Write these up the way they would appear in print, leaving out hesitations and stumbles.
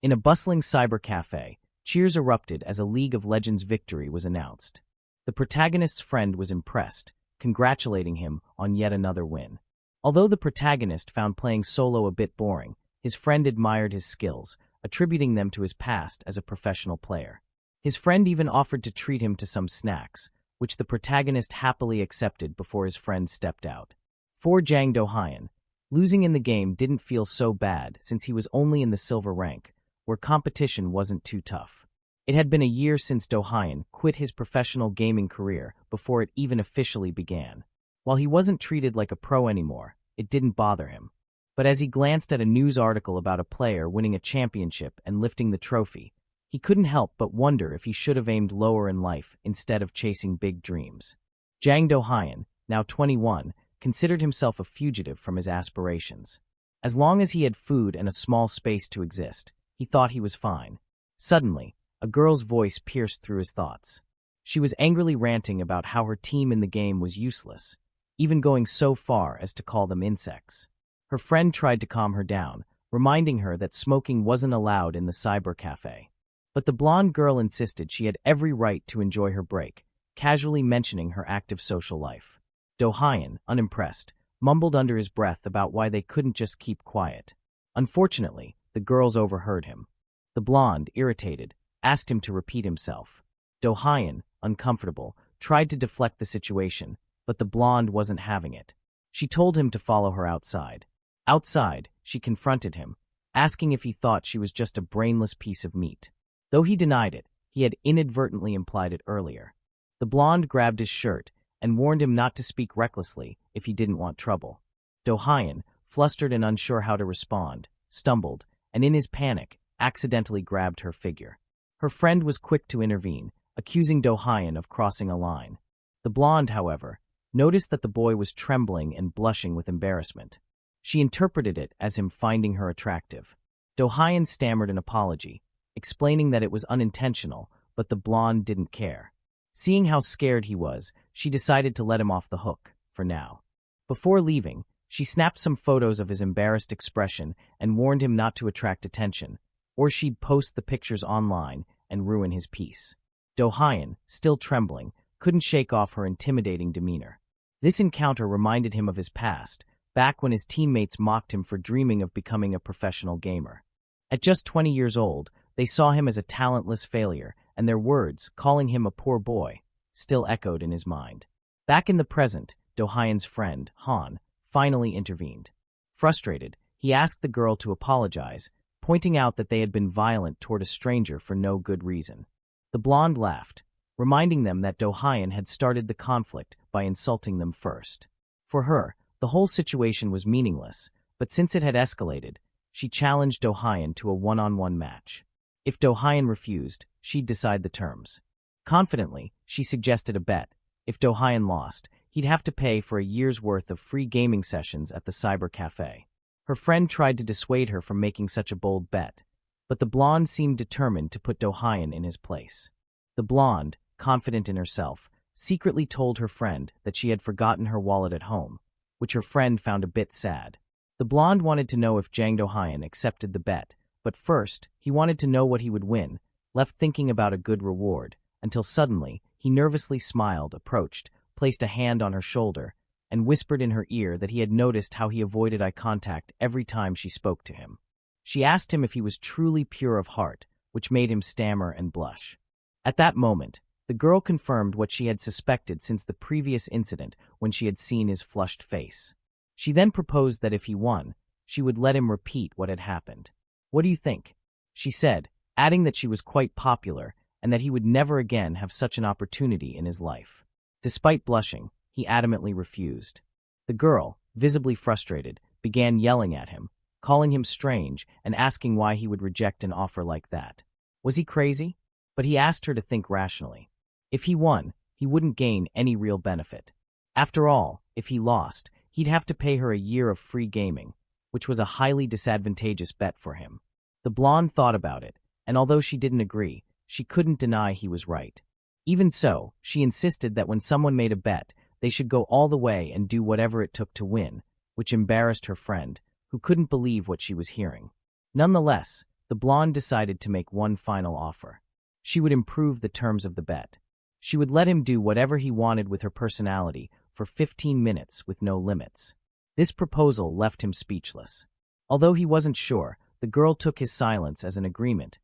In a bustling cyber cafe, cheers erupted as a League of Legends victory was announced. The protagonist's friend was impressed, congratulating him on yet another win. Although the protagonist found playing solo a bit boring, his friend admired his skills, attributing them to his past as a professional player. His friend even offered to treat him to some snacks, which the protagonist happily accepted before his friend stepped out. For ᴄᴏᴘᴘыឫ, losing in the game didn't feel so bad since he was only in the silver rank, where competition wasn't too tough. It had been a year since ᴄᴏᴘᴘᴘ quit his professional gaming career before it even officially began. While he wasn't treated like a pro anymore, it didn't bother him. But as he glanced at a news article about a player winning a championship and lifting the trophy, he couldn't help but wonder if he should have aimed lower in life instead of chasing big dreams. ᴄᴏᴘᴘᴘ, now 21, considered himself a fugitive from his aspirations. As long as he had food and a small space to exist, he thought he was fine. Suddenly, a girl's voice pierced through his thoughts. She was angrily ranting about how her team in the game was useless, even going so far as to call them insects. Her friend tried to calm her down, reminding her that smoking wasn't allowed in the cyber cafe. But the blonde girl insisted she had every right to enjoy her break, casually mentioning her active social life. ᴄᴘᴘᴘ, unimpressed, mumbled under his breath about why they couldn't just keep quiet. Unfortunately, the girls overheard him. The blonde, irritated, asked him to repeat himself. ᴄᴘᴘᴘ, uncomfortable, tried to deflect the situation, but the blonde wasn't having it. She told him to follow her outside. Outside, she confronted him, asking if he thought she was just a brainless piece of meat. Though he denied it, he had inadvertently implied it earlier. The blonde grabbed his shirt and warned him not to speak recklessly if he didn't want trouble. ᴄᴘᴘᴘ, flustered and unsure how to respond, stumbled, and in his panic, accidentally grabbed her figure. Her friend was quick to intervene, accusing ᴄᴘᴘᴘ of crossing a line. The blonde, however, noticed that the boy was trembling and blushing with embarrassment. She interpreted it as him finding her attractive. ᴄᴘᴘᴘ stammered an apology, explaining that it was unintentional, but the blonde didn't care. Seeing how scared he was, she decided to let him off the hook, for now. Before leaving, she snapped some photos of his embarrassed expression and warned him not to attract attention, or she'd post the pictures online and ruin his peace. ᴄᴘᴘᴘ, still trembling, couldn't shake off her intimidating demeanor. This encounter reminded him of his past, back when his teammates mocked him for dreaming of becoming a professional gamer. At just 20 years old, they saw him as a talentless failure, and their words, calling him a poor boy, still echoed in his mind. Back in the present, ᴄᴘᴘᴘ's friend, Han, finally intervened. Frustrated, he asked the girl to apologize, pointing out that they had been violent toward a stranger for no good reason. The blonde laughed, reminding them that ᴄᴘᴘᴘ had started the conflict by insulting them first. For her, the whole situation was meaningless, but since it had escalated, she challenged ᴄᴘᴘᴘ to a one-on-one match. If ᴄᴘᴘᴘ refused, she'd decide the terms. Confidently, she suggested a bet. If ᴄᴘᴘᴘ lost, he'd have to pay for a year's worth of free gaming sessions at the cyber cafe. Her friend tried to dissuade her from making such a bold bet, but the blonde seemed determined to put ᴄᴘᴘᴘ in his place. The blonde, confident in herself, secretly told her friend that she had forgotten her wallet at home, which her friend found a bit sad. The blonde wanted to know if ᴄᴏᴘᴘᴘ accepted the bet, but first, he wanted to know what he would win, left thinking about a good reward, until suddenly, he nervously smiled, approached, placed a hand on her shoulder, and whispered in her ear that he had noticed how he avoided eye contact every time she spoke to him. She asked him if he was truly pure of heart, which made him stammer and blush. At that moment, the girl confirmed what she had suspected since the previous incident when she had seen his flushed face. She then proposed that if he won, she would let him repeat what had happened. "What do you think?" she said, adding that she was quite popular and that he would never again have such an opportunity in his life. Despite blushing, he adamantly refused. The girl, visibly frustrated, began yelling at him, calling him strange and asking why he would reject an offer like that. Was he crazy? But he asked her to think rationally. If he won, he wouldn't gain any real benefit. After all, if he lost, he'd have to pay her a year of free gaming, which was a highly disadvantageous bet for him. The blonde thought about it, and although she didn't agree, she couldn't deny he was right. Even so, she insisted that when someone made a bet, they should go all the way and do whatever it took to win, which embarrassed her friend, who couldn't believe what she was hearing. Nonetheless, the blonde decided to make one final offer. She would improve the terms of the bet. She would let him do whatever he wanted with her personality for 15 minutes with no limits. This proposal left him speechless. Although he wasn't sure, the girl took his silence as an agreement,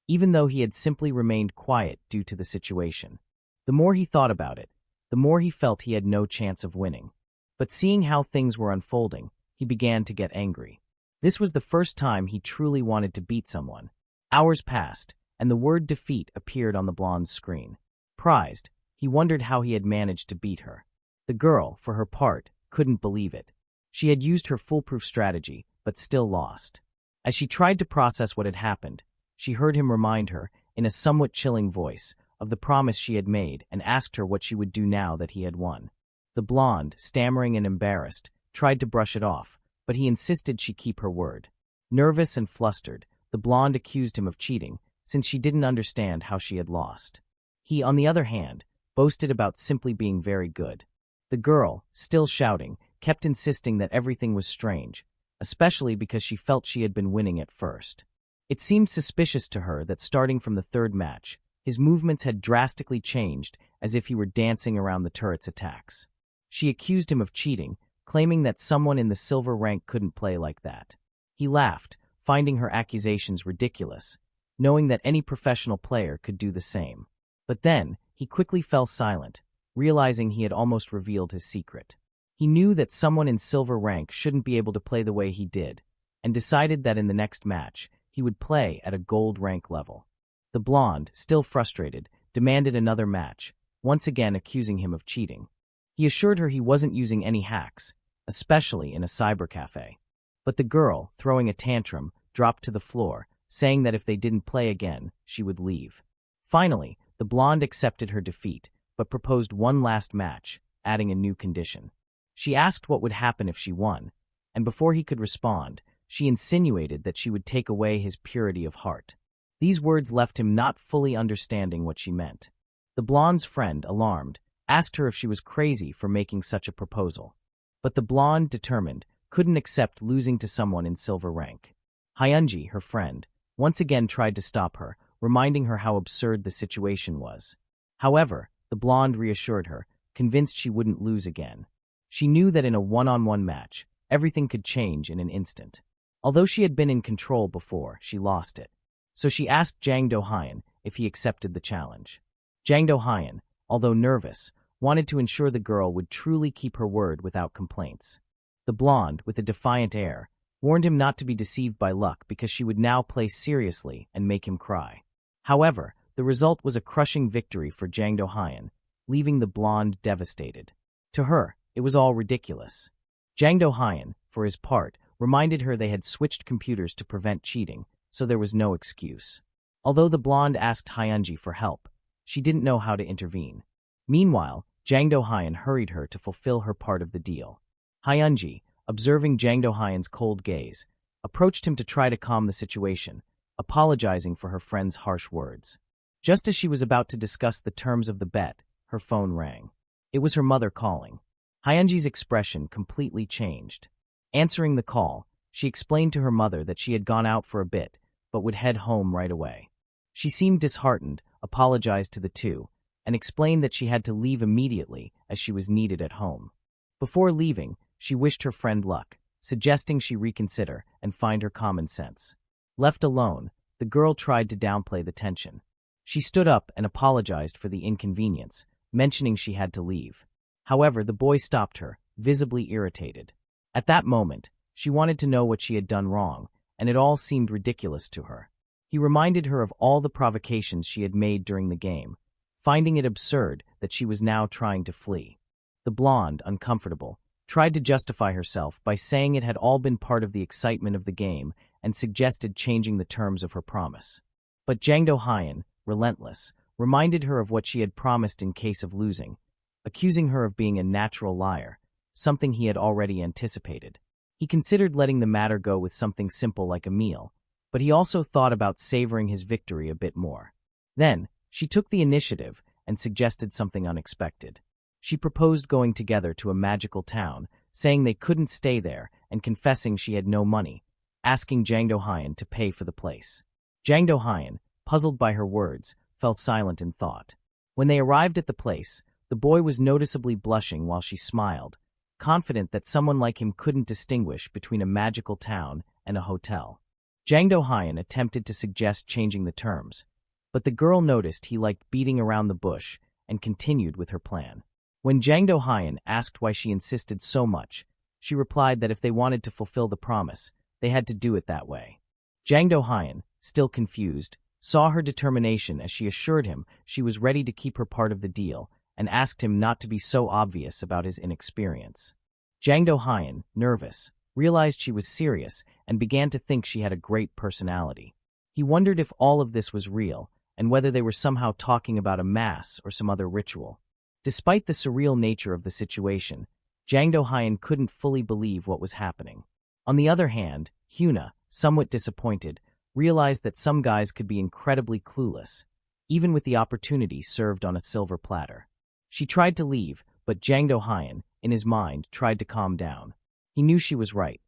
even though he had simply remained quiet due to the situation. The more he thought about it, the more he felt he had no chance of winning. But seeing how things were unfolding, he began to get angry. This was the first time he truly wanted to beat someone. Hours passed, and the word defeat appeared on the blonde's screen. Surprised, he wondered how he had managed to beat her. The girl, for her part, couldn't believe it. She had used her foolproof strategy, but still lost. As she tried to process what had happened, she heard him remind her, in a somewhat chilling voice, of the promise she had made and asked her what she would do now that he had won. The blonde, stammering and embarrassed, tried to brush it off, but he insisted she keep her word. Nervous and flustered, the blonde accused him of cheating, since she didn't understand how she had lost. He, on the other hand, boasted about simply being very good. The girl, still shouting, kept insisting that everything was strange, especially because she felt she had been winning at first. It seemed suspicious to her that starting from the third match, his movements had drastically changed, as if he were dancing around the turret's attacks. She accused him of cheating, claiming that someone in the silver rank couldn't play like that. He laughed, finding her accusations ridiculous, knowing that any professional player could do the same. But then, he quickly fell silent, realizing he had almost revealed his secret. He knew that someone in silver rank shouldn't be able to play the way he did, and decided that in the next match, he would play at a gold rank level. The blonde, still frustrated, demanded another match, once again accusing him of cheating. He assured her he wasn't using any hacks, especially in a cybercafe. But the girl, throwing a tantrum, dropped to the floor, saying that if they didn't play again, she would leave. Finally, the blonde accepted her defeat, but proposed one last match, adding a new condition. She asked what would happen if she won, and before he could respond, she insinuated that she would take away his purity of heart. These words left him not fully understanding what she meant. The blonde's friend, alarmed, asked her if she was crazy for making such a proposal. But the blonde, determined, couldn't accept losing to someone in silver rank. Hyunji, her friend, once again tried to stop her, reminding her how absurd the situation was. However, the blonde reassured her, convinced she wouldn't lose again. She knew that in a one-on-one match, everything could change in an instant. Although she had been in control before, she lost it. So she asked Jang Do-hyun if he accepted the challenge. Jang Do-hyun, although nervous, wanted to ensure the girl would truly keep her word without complaints. The blonde, with a defiant air, warned him not to be deceived by luck because she would now play seriously and make him cry. However, the result was a crushing victory for Jang Do-hyun, leaving the blonde devastated. To her, it was all ridiculous. Jang Do-hyun, for his part, reminded her they had switched computers to prevent cheating, so there was no excuse. Although the blonde asked Hyunji for help, she didn't know how to intervene. Meanwhile, Jang Do-hyun hurried her to fulfill her part of the deal. Hyunji, observing Jang Do-hyun's cold gaze, approached him to try to calm the situation, apologizing for her friend's harsh words. Just as she was about to discuss the terms of the bet, her phone rang. It was her mother calling. Hyunji's expression completely changed. Answering the call, she explained to her mother that she had gone out for a bit, but would head home right away. She seemed disheartened, apologized to the two, and explained that she had to leave immediately as she was needed at home. Before leaving, she wished her friend luck, suggesting she reconsider and find her common sense. Left alone, the girl tried to downplay the tension. She stood up and apologized for the inconvenience, mentioning she had to leave. However, the boy stopped her, visibly irritated. At that moment, she wanted to know what she had done wrong, and it all seemed ridiculous to her. He reminded her of all the provocations she had made during the game, finding it absurd that she was now trying to flee. The blonde, uncomfortable, tried to justify herself by saying it had all been part of the excitement of the game and suggested changing the terms of her promise. But Jang Do-hyun, relentless, reminded her of what she had promised in case of losing, accusing her of being a natural liar, something he had already anticipated. He considered letting the matter go with something simple like a meal, but he also thought about savoring his victory a bit more. Then, she took the initiative and suggested something unexpected. She proposed going together to a magical town, saying they couldn't stay there and confessing she had no money, asking Jang Do-hyun to pay for the place. Jang Do-hyun, puzzled by her words, fell silent in thought. When they arrived at the place, the boy was noticeably blushing while she smiled, confident that someone like him couldn't distinguish between a magical town and a hotel. Jang Do-hyun attempted to suggest changing the terms, but the girl noticed he liked beating around the bush and continued with her plan. When Jang Do-hyun asked why she insisted so much, she replied that if they wanted to fulfill the promise, they had to do it that way. Jang Do-hyun, still confused, saw her determination as she assured him she was ready to keep her part of the deal and asked him not to be so obvious about his inexperience. Jang Do-hyun, nervous, realized she was serious and began to think she had a great personality. He wondered if all of this was real and whether they were somehow talking about a mass or some other ritual. Despite the surreal nature of the situation, Jang Do-hyun couldn't fully believe what was happening. On the other hand, Hyuna, somewhat disappointed, realized that some guys could be incredibly clueless, even with the opportunity served on a silver platter. She tried to leave, but Jang Do-hyun, in his mind, tried to calm down. He knew she was right.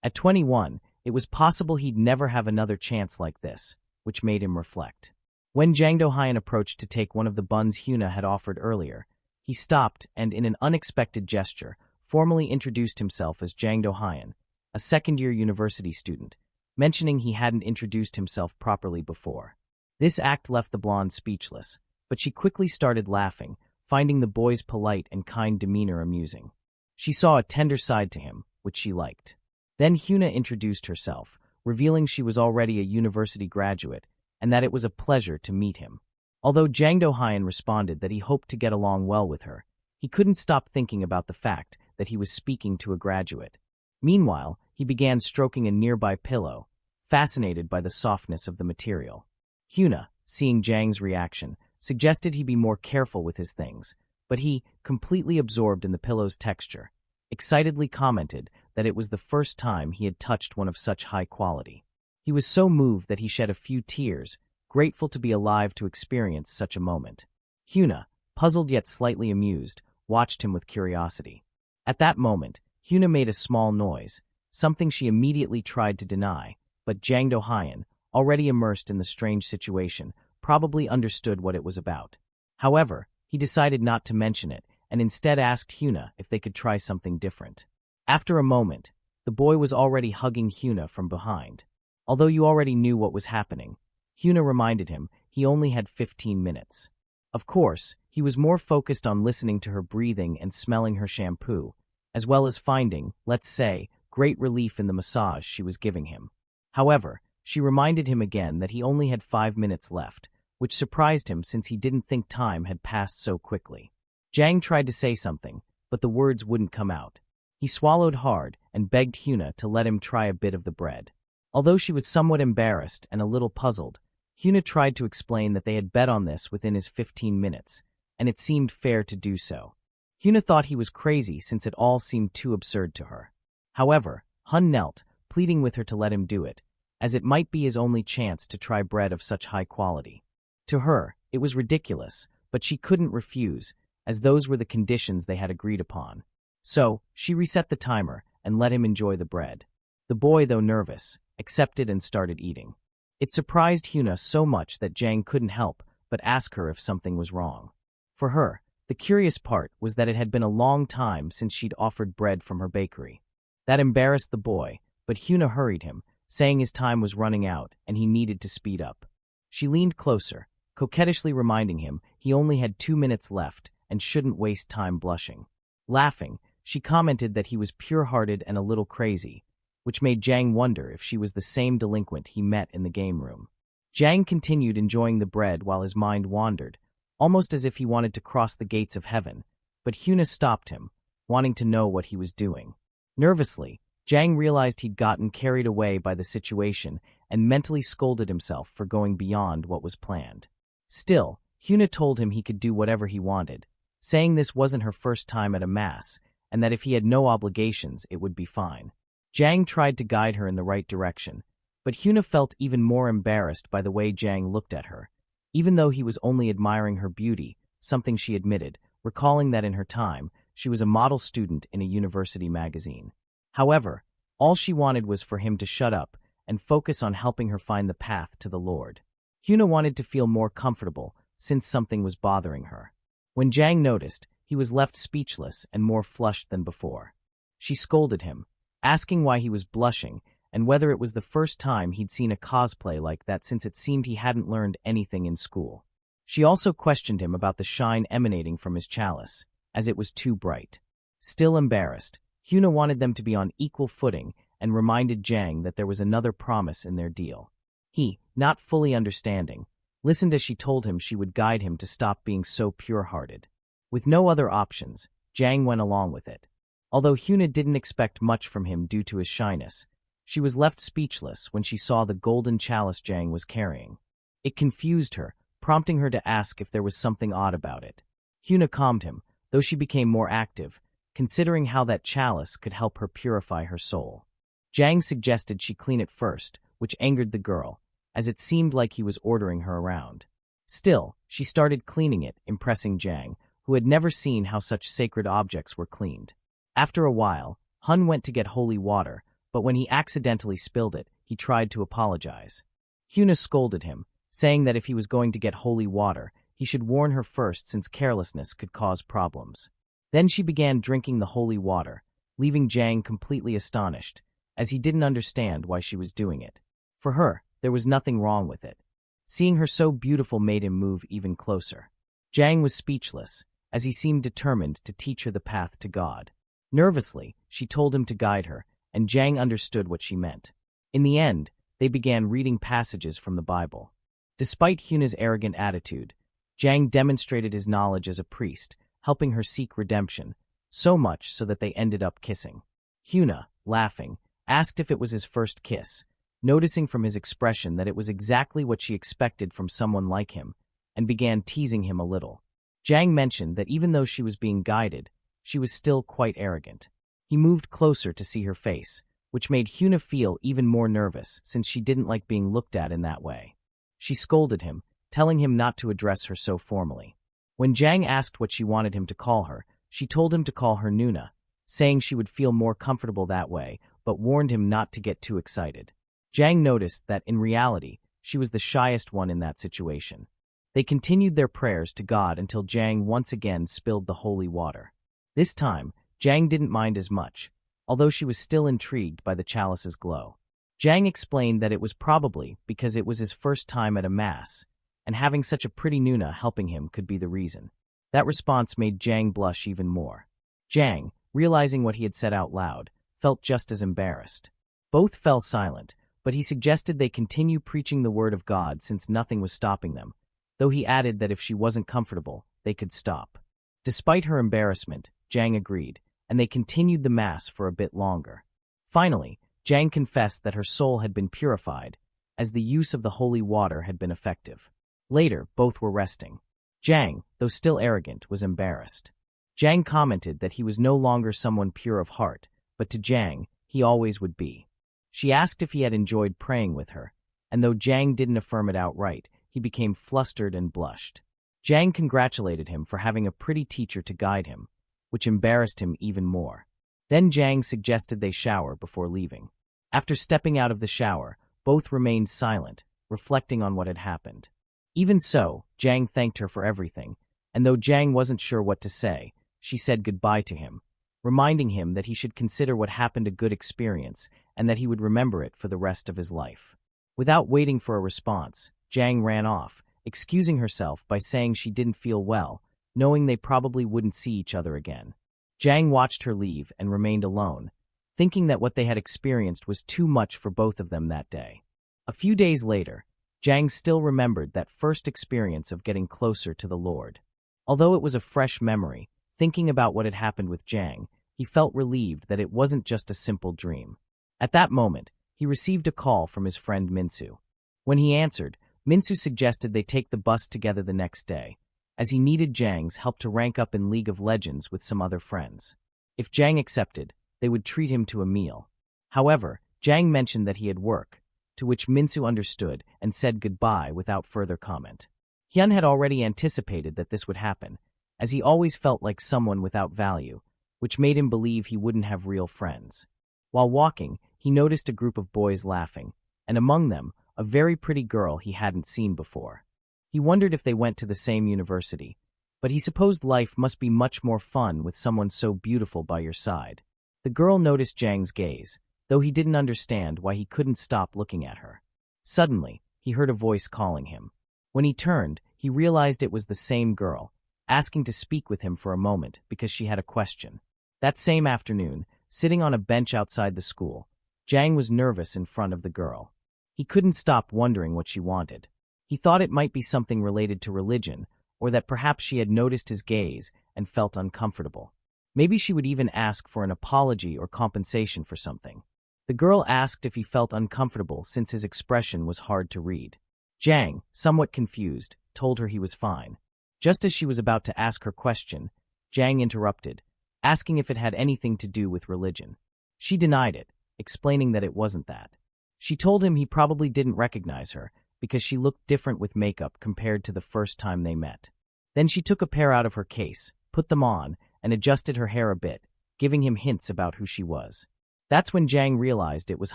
At 21, it was possible he'd never have another chance like this, which made him reflect. When Jang Do-hyun approached to take one of the buns Hyuna had offered earlier, he stopped and, in an unexpected gesture, formally introduced himself as Jang Do-hyun, a second-year university student, mentioning he hadn't introduced himself properly before. This act left the blonde speechless, but she quickly started laughing, finding the boy's polite and kind demeanor amusing. She saw a tender side to him, which she liked. Then Hyuna introduced herself, revealing she was already a university graduate and that it was a pleasure to meet him. Although Jang Do-hyun responded that he hoped to get along well with her, he couldn't stop thinking about the fact that he was speaking to a graduate. Meanwhile, he began stroking a nearby pillow, fascinated by the softness of the material. Hyuna, seeing Jang's reaction, suggested he be more careful with his things, but he, completely absorbed in the pillow's texture, excitedly commented that it was the first time he had touched one of such high quality. He was so moved that he shed a few tears, grateful to be alive to experience such a moment. Hyuna, puzzled yet slightly amused, watched him with curiosity. At that moment, Hyuna made a small noise, something she immediately tried to deny, but Jang Do-hyun, already immersed in the strange situation, probably understood what it was about. However, he decided not to mention it and instead asked Hyuna if they could try something different. After a moment, the boy was already hugging Hyuna from behind. Although you already knew what was happening, Hyuna reminded him he only had 15 minutes. Of course, he was more focused on listening to her breathing and smelling her shampoo, as well as finding, let's say, great relief in the massage she was giving him. However, she reminded him again that he only had 5 minutes left, which surprised him since he didn't think time had passed so quickly. Jang tried to say something, but the words wouldn't come out. He swallowed hard and begged Hyuna to let him try a bit of the bread. Although she was somewhat embarrassed and a little puzzled, Hyuna tried to explain that they had bet on this within his 15 minutes, and it seemed fair to do so. Hyuna thought he was crazy since it all seemed too absurd to her. However, Hun knelt, pleading with her to let him do it, as it might be his only chance to try bread of such high quality. To her, it was ridiculous, but she couldn't refuse, as those were the conditions they had agreed upon. So, she reset the timer and let him enjoy the bread. The boy, though nervous, accepted and started eating. It surprised Hyuna so much that Jang couldn't help but ask her if something was wrong. For her, the curious part was that it had been a long time since she'd offered bread from her bakery. That embarrassed the boy, but Hyuna hurried him, saying his time was running out and he needed to speed up. She leaned closer, coquettishly reminding him he only had 2 minutes left and shouldn't waste time blushing. Laughing, she commented that he was pure-hearted and a little crazy, which made Jang wonder if she was the same delinquent he met in the game room. Jang continued enjoying the bread while his mind wandered, almost as if he wanted to cross the gates of heaven, but Hyuna stopped him, wanting to know what he was doing. Nervously, Jang realized he'd gotten carried away by the situation and mentally scolded himself for going beyond what was planned. Still, Hyuna told him he could do whatever he wanted, saying this wasn't her first time at a mass, and that if he had no obligations, it would be fine. Jang tried to guide her in the right direction, but Hyuna felt even more embarrassed by the way Jang looked at her, even though he was only admiring her beauty, something she admitted, recalling that in her time, she was a model student in a university magazine. However, all she wanted was for him to shut up and focus on helping her find the path to the Lord. Hyuna wanted to feel more comfortable since something was bothering her. When Jang noticed, he was left speechless and more flushed than before. She scolded him, asking why he was blushing and whether it was the first time he'd seen a cosplay like that since it seemed he hadn't learned anything in school. She also questioned him about the shine emanating from his chalice, as it was too bright. Still embarrassed, Hyuna wanted them to be on equal footing and reminded Jang that there was another promise in their deal. He, not fully understanding, listened as she told him she would guide him to stop being so pure-hearted. With no other options, Jang went along with it. Although Hyuna didn't expect much from him due to his shyness, she was left speechless when she saw the golden chalice Jang was carrying. It confused her, prompting her to ask if there was something odd about it. Hyuna calmed him, though she became more active, considering how that chalice could help her purify her soul. Jang suggested she clean it first, which angered the girl, as it seemed like he was ordering her around. Still, she started cleaning it, impressing Jang, who had never seen how such sacred objects were cleaned. After a while, Hun went to get holy water, but when he accidentally spilled it, he tried to apologize. Hyuna scolded him, saying that if he was going to get holy water, he should warn her first since carelessness could cause problems. Then she began drinking the holy water, leaving Jang completely astonished, as he didn't understand why she was doing it. For her, there was nothing wrong with it. Seeing her so beautiful made him move even closer. Jang was speechless, as he seemed determined to teach her the path to God. Nervously, she told him to guide her, and Jang understood what she meant. In the end, they began reading passages from the Bible. Despite Hyuna's arrogant attitude, Jang demonstrated his knowledge as a priest, helping her seek redemption, so much so that they ended up kissing. Hyuna, laughing, asked if it was his first kiss, noticing from his expression that it was exactly what she expected from someone like him, and began teasing him a little. Jang mentioned that even though she was being guided, she was still quite arrogant. He moved closer to see her face, which made Hyuna feel even more nervous since she didn't like being looked at in that way. She scolded him, telling him not to address her so formally. When Jang asked what she wanted him to call her, she told him to call her Nuna, saying she would feel more comfortable that way, but warned him not to get too excited. Jang noticed that, in reality, she was the shyest one in that situation. They continued their prayers to God until Jang once again spilled the holy water. This time, Jang didn't mind as much, although she was still intrigued by the chalice's glow. Jang explained that it was probably because it was his first time at a mass, and having such a pretty Nuna helping him could be the reason. That response made Jang blush even more. Jang, realizing what he had said out loud, felt just as embarrassed. Both fell silent, but he suggested they continue preaching the word of God since nothing was stopping them, though he added that if she wasn't comfortable, they could stop. Despite her embarrassment, Jang agreed, and they continued the mass for a bit longer. Finally, Jang confessed that her soul had been purified, as the use of the holy water had been effective. Later, both were resting. Jang, though still arrogant, was embarrassed. Jang commented that he was no longer someone pure of heart, but to Jang, he always would be. She asked if he had enjoyed praying with her, and though Jang didn't affirm it outright, he became flustered and blushed. Jang congratulated him for having a pretty teacher to guide him, which embarrassed him even more. Then Jang suggested they shower before leaving. After stepping out of the shower, both remained silent, reflecting on what had happened. Even so, Jang thanked her for everything, and though Jang wasn't sure what to say, she said goodbye to him, reminding him that he should consider what happened a good experience and that he would remember it for the rest of his life. Without waiting for a response, Jang ran off, excusing herself by saying she didn't feel well, knowing they probably wouldn't see each other again. Jang watched her leave and remained alone, thinking that what they had experienced was too much for both of them that day. A few days later, Jang still remembered that first experience of getting closer to the Lord. Although it was a fresh memory, thinking about what had happened with Jang, he felt relieved that it wasn't just a simple dream. At that moment, he received a call from his friend Minsu. When he answered, Minsu suggested they take the bus together the next day, as he needed Jang's help to rank up in League of Legends with some other friends. If Jang accepted, they would treat him to a meal. However, Jang mentioned that he had work, to which Minsu understood and said goodbye without further comment. Hyun had already anticipated that this would happen, as he always felt like someone without value, which made him believe he wouldn't have real friends. While walking, he noticed a group of boys laughing, and among them, a very pretty girl he hadn't seen before. He wondered if they went to the same university, but he supposed life must be much more fun with someone so beautiful by your side. The girl noticed Jang's gaze, though he didn't understand why he couldn't stop looking at her. Suddenly, he heard a voice calling him. When he turned, he realized it was the same girl, asking to speak with him for a moment because she had a question. That same afternoon, sitting on a bench outside the school, Jang was nervous in front of the girl. He couldn't stop wondering what she wanted. He thought it might be something related to religion, or that perhaps she had noticed his gaze and felt uncomfortable. Maybe she would even ask for an apology or compensation for something. The girl asked if he felt uncomfortable since his expression was hard to read. Jang, somewhat confused, told her he was fine. Just as she was about to ask her question, Jang interrupted, asking if it had anything to do with religion. She denied it, explaining that it wasn't that. She told him he probably didn't recognize her because she looked different with makeup compared to the first time they met. Then she took a pair out of her case, put them on, and adjusted her hair a bit, giving him hints about who she was. That's when Jang realized it was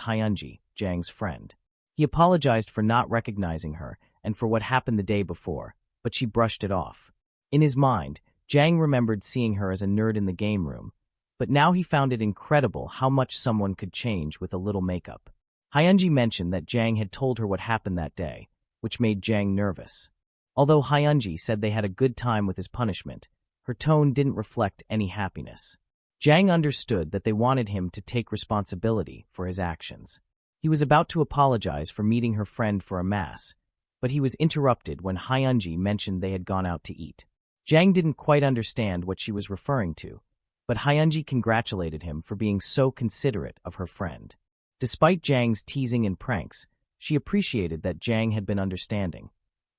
Hyunji, Jang's friend. He apologized for not recognizing her and for what happened the day before, but she brushed it off. In his mind, Jang remembered seeing her as a nerd in the game room, but now he found it incredible how much someone could change with a little makeup. Hyunji mentioned that Jang had told her what happened that day, which made Jang nervous. Although Hyunji said they had a good time with his punishment, her tone didn't reflect any happiness. Jang understood that they wanted him to take responsibility for his actions. He was about to apologize for meeting her friend for a mass, but he was interrupted when Hyunji mentioned they had gone out to eat. Jang didn't quite understand what she was referring to, but Hyunji congratulated him for being so considerate of her friend. Despite Jang's teasing and pranks, she appreciated that Jang had been understanding,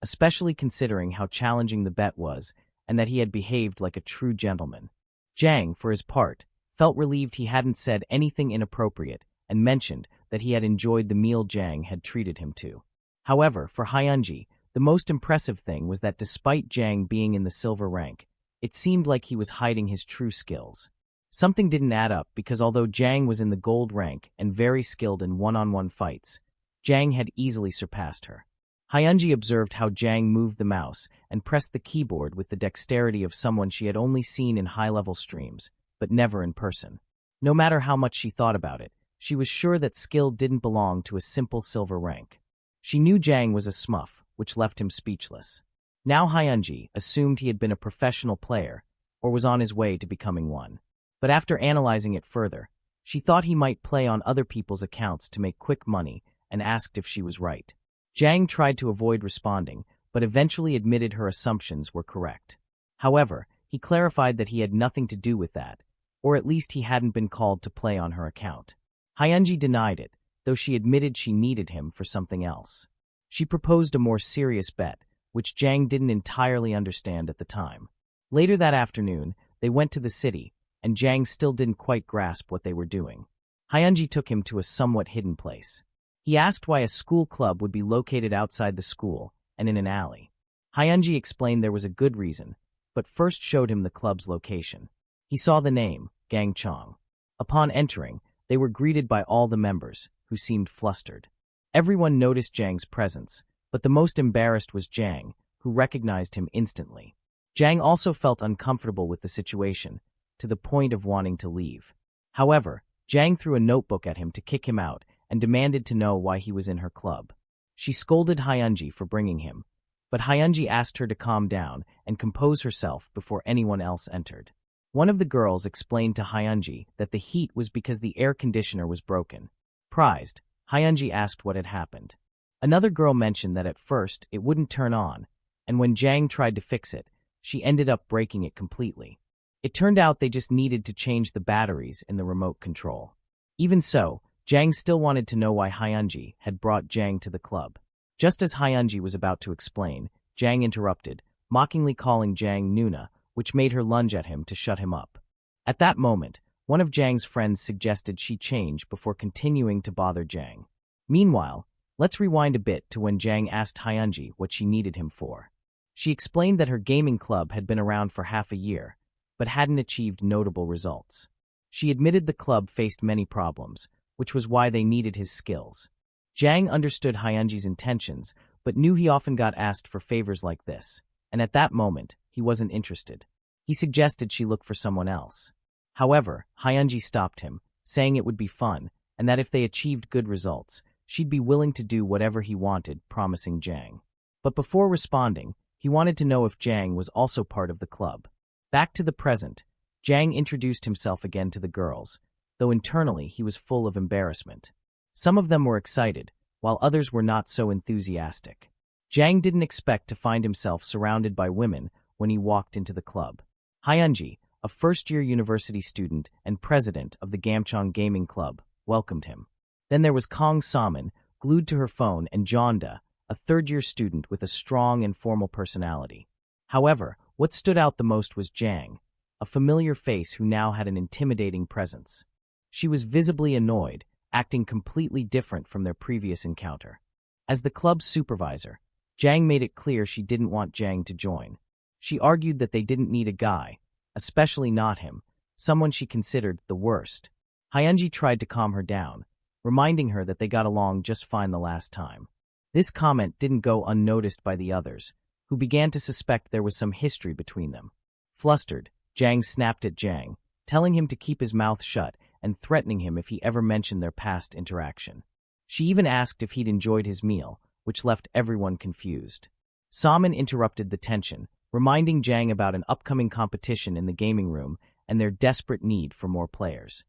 especially considering how challenging the bet was and that he had behaved like a true gentleman. Jang, for his part, felt relieved he hadn't said anything inappropriate and mentioned that he had enjoyed the meal Jang had treated him to. However, for Hyunji, the most impressive thing was that despite Jang being in the silver rank, it seemed like he was hiding his true skills. Something didn't add up because although Jang was in the gold rank and very skilled in one-on-one fights, Jang had easily surpassed her. Hyunji observed how Jang moved the mouse and pressed the keyboard with the dexterity of someone she had only seen in high-level streams, but never in person. No matter how much she thought about it, she was sure that skill didn't belong to a simple silver rank. She knew Jang was a smurf, which left him speechless. Now Hyunji assumed he had been a professional player or was on his way to becoming one. But after analyzing it further, she thought he might play on other people's accounts to make quick money and asked if she was right. Jang tried to avoid responding, but eventually admitted her assumptions were correct. However, he clarified that he had nothing to do with that, or at least he hadn't been called to play on her account. Hyunji denied it, though she admitted she needed him for something else. She proposed a more serious bet, which Jang didn't entirely understand at the time. Later that afternoon, they went to the city, and Jang still didn't quite grasp what they were doing. Hyunji took him to a somewhat hidden place. He asked why a school club would be located outside the school and in an alley. Hyunji explained there was a good reason, but first showed him the club's location. He saw the name, Gangchong. Upon entering, they were greeted by all the members, who seemed flustered. Everyone noticed Jang's presence, but the most embarrassed was Jang, who recognized him instantly. Jang also felt uncomfortable with the situation, to the point of wanting to leave. However, Jang threw a notebook at him to kick him out and demanded to know why he was in her club. She scolded Hyunji for bringing him, but Hyunji asked her to calm down and compose herself before anyone else entered. One of the girls explained to Hyunji that the heat was because the air conditioner was broken. Surprised, Hyunji asked what had happened. Another girl mentioned that at first it wouldn't turn on, and when Jang tried to fix it, she ended up breaking it completely. It turned out they just needed to change the batteries in the remote control. Even so, Jang still wanted to know why Hyunji had brought Jang to the club. Just as Hyunji was about to explain, Jang interrupted, mockingly calling Jang Nuna, which made her lunge at him to shut him up. At that moment, one of Jang's friends suggested she change before continuing to bother Jang. Meanwhile, let's rewind a bit to when Jang asked Hyunji what she needed him for. She explained that her gaming club had been around for half a year, but hadn't achieved notable results. She admitted the club faced many problems, which was why they needed his skills. Jiang understood Hyunji's intentions, but knew he often got asked for favors like this, and at that moment, he wasn't interested. He suggested she look for someone else. However, Hyunji stopped him, saying it would be fun, and that if they achieved good results, she'd be willing to do whatever he wanted, promising Jiang. But before responding, he wanted to know if Jiang was also part of the club. Back to the present, Jiang introduced himself again to the girls, though internally he was full of embarrassment. Some of them were excited, while others were not so enthusiastic. Jiang didn't expect to find himself surrounded by women when he walked into the club. Hyunji, a first-year university student and president of the Gamcheong Gaming Club, welcomed him. Then there was Kong Saman, glued to her phone, and Jonda, a third-year student with a strong and formal personality. However, what stood out the most was Jiang, a familiar face who now had an intimidating presence. She was visibly annoyed, acting completely different from their previous encounter. As the club's supervisor, Jiang made it clear she didn't want Jiang to join. She argued that they didn't need a guy, especially not him, someone she considered the worst. Hyunji tried to calm her down, reminding her that they got along just fine the last time. This comment didn't go unnoticed by the others, who began to suspect there was some history between them. Flustered, Jiang snapped at Jiang, telling him to keep his mouth shut and threatening him if he ever mentioned their past interaction. She even asked if he'd enjoyed his meal, which left everyone confused. Saman interrupted the tension, reminding Jiang about an upcoming competition in the gaming room and their desperate need for more players.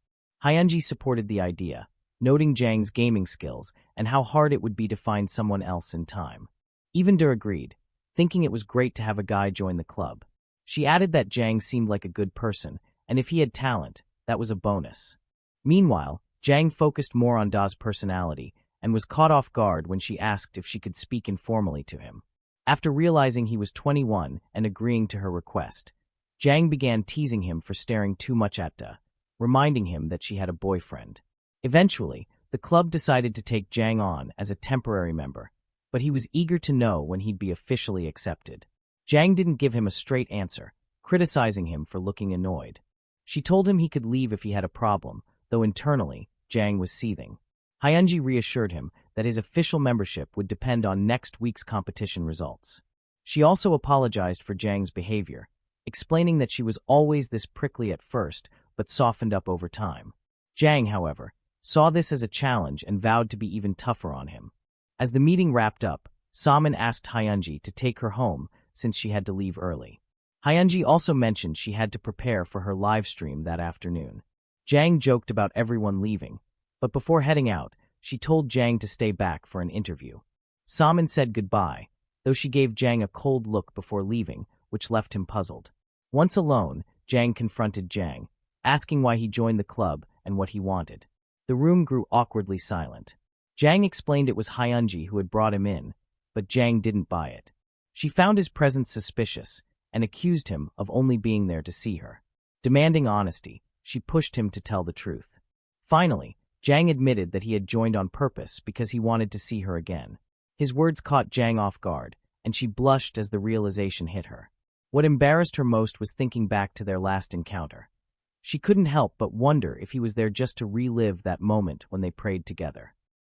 Hyunji supported the idea, noting Jiang's gaming skills and how hard it would be to find someone else in time. Even Der agreed, thinking it was great to have a guy join the club. She added that Jiang seemed like a good person, and if he had talent, that was a bonus. Meanwhile, Jiang focused more on Da's personality and was caught off guard when she asked if she could speak informally to him. After realizing he was 21 and agreeing to her request, Jiang began teasing him for staring too much at Da, reminding him that she had a boyfriend. Eventually, the club decided to take Jiang on as a temporary member, but he was eager to know when he'd be officially accepted. Jiang didn't give him a straight answer, criticizing him for looking annoyed. She told him he could leave if he had a problem, though internally, Jiang was seething. Hyunji reassured him that his official membership would depend on next week's competition results. She also apologized for Jiang's behavior, explaining that she was always this prickly at first, but softened up over time. Jiang, however, saw this as a challenge and vowed to be even tougher on him. As the meeting wrapped up, Saman asked Hyunji to take her home since she had to leave early. Hyunji also mentioned she had to prepare for her live stream that afternoon. Jiang joked about everyone leaving, but before heading out, she told Jiang to stay back for an interview. Saman said goodbye, though she gave Jiang a cold look before leaving, which left him puzzled. Once alone, Jiang confronted Jiang, asking why he joined the club and what he wanted. The room grew awkwardly silent. Jiang explained it was Hyunji who had brought him in, but Jiang didn't buy it. She found his presence suspicious and accused him of only being there to see her. Demanding honesty, she pushed him to tell the truth. Finally, Jiang admitted that he had joined on purpose because he wanted to see her again. His words caught Jiang off guard, and she blushed as the realization hit her. What embarrassed her most was thinking back to their last encounter. She couldn't help but wonder if he was there just to relive that moment when they prayed together.